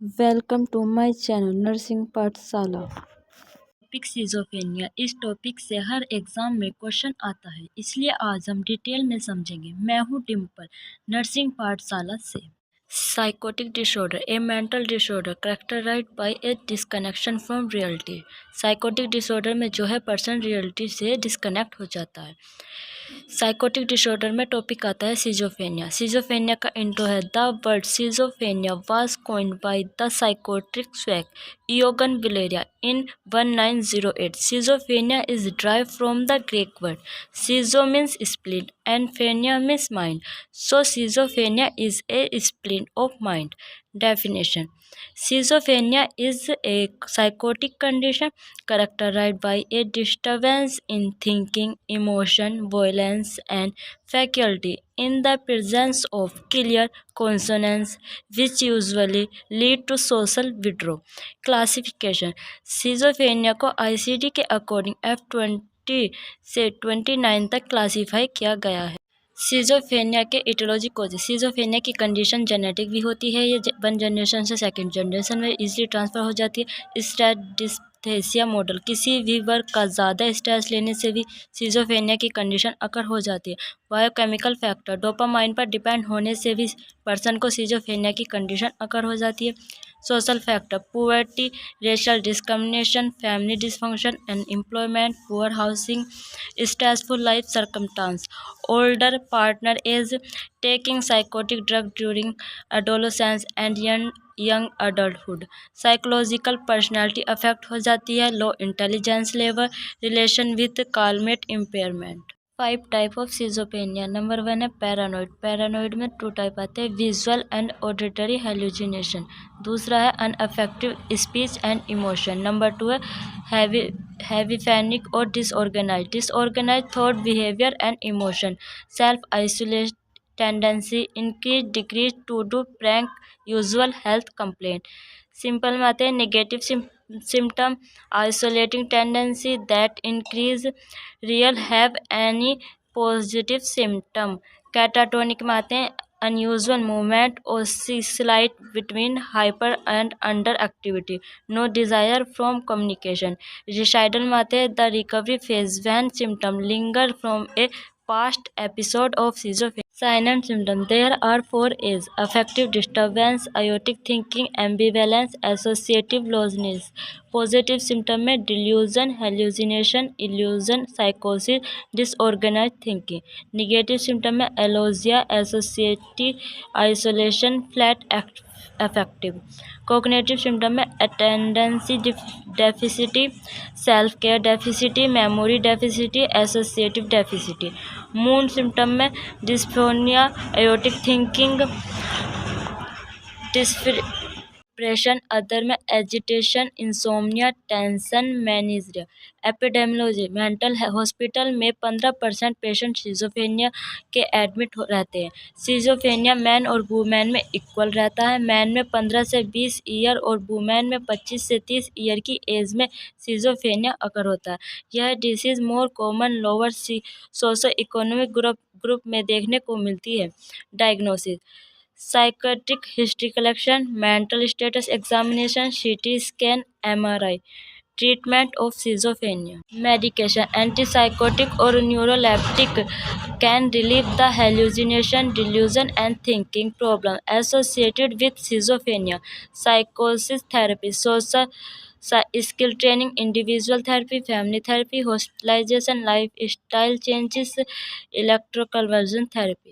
Welcome to my channel nursing Pathshala. Topic schizophrenia. इस topic से हर एग्जाम में क्वेश्चन आता है, इसलिए आज हम डिटेल में समझेंगे। मैं हूँ डिम्पल, नर्सिंग पाठशाला से। Psychotic disorder, a mental disorder characterized by a disconnection from reality. Psychotic disorder में जो है पर्सन रियलिटी से डिस्कनेक्ट हो जाता है। साइकोटिक डिसऑर्डर में टॉपिक आता है सिजोफ्रेनिया। सिजोफ्रेनिया का इंट्रो है, the word schizophrenia was coined by the psychiatric Swiss Eugen Bleuler in 1908. Schizophrenia is derived from the Greek word schizo means split and phrenia means mind. So schizophrenia is a split of mind. Definition: Schizophrenia is a psychotic condition characterized by a disturbance in thinking, emotion, violence, and faculty in the presence of clear consonants, which usually lead to social withdrawal. Classification: schizophrenia को ICD के according F20 से 29 तक classify किया गया है। Schizophrenia के etiology causes. Schizophrenia की condition genetic भी होती है, ये वन जनरेशन से सेकंड जनरेशन में इजीली ट्रांसफर हो जाती है। स्ट्रेस डिस्थेसिया मॉडल, किसी भी वर्ग का ज़्यादा स्ट्रेस लेने से भी सिजोफ्रेनिया की कंडीशन अकर हो जाती है। बायोकेमिकल फैक्टर, डोपामाइन पर डिपेंड होने से भी पर्सन को सिजोफ्रेनिया की कंडीशन अकर हो जाती है। Social factor, poverty, racial discrimination, family dysfunction and employment, poor housing, stressful life circumstance, older partner is taking psychotic drug during adolescence and young adulthood. Psychological personality affect हो जाती है। Low intelligence level, relation with कालमेट impairment. 5 type of schizophrenia. Number 1 है paranoid. Paranoid में 2 type आते हैं, visual and auditory hallucination. दूसरा है unaffective speech and emotion. Number 2 है हैवीफेनिक और disorganize. Disorganize thought, behavior and emotion. Self isolate tendency, increase decrease to do prank, usual health complaint. Simple में आते हैं negative symptom, isolating tendency that increase real have any positive symptom. Catatonic में आते हैं unusual movement oscillate between hyper and under activity, no desire from communication. Recital में आते हैं the recovery phase when symptom linger from a past episode of schizophrenia. Sign and symptom, there are 4 A's: affective disturbance, aortic thinking, ambivalence, associative loneliness. Positive symptom में delusion, hallucination, illusion, साइकोसिस, disorganised thinking. Negative symptom में alogia, associative isolation, flat affective. Cognitive symptom में attendance deficit, self care deficit, memory deficit, associative deficit. Mood symptom में dysphonia, एयोटिक thinking, depression. Other में agitation, insomnia, tension, मैनिज्रिया। Epidemiology, mental hospital में 15% patient schizophrenia के admit रहते हैं। Schizophrenia man और वुमेन में इक्वल रहता है। मैन में 15 से 20 ईयर और वुमेन में 25 से 30 ईयर की एज में सिजोफ्रेनिया अकर होता है। यह disease more common lower socio economic group में देखने को मिलती है। Diagnosis, psychiatric history collection, mental status examination, CT scan, MRI. Treatment of schizophrenia, medication, antipsychotic और neuroleptic can relieve the hallucination, delusion and thinking problem associated with schizophrenia. साइकोसिस therapy, social skill training, individual therapy, family therapy, hospitalisation, lifestyle changes, electroconversion therapy.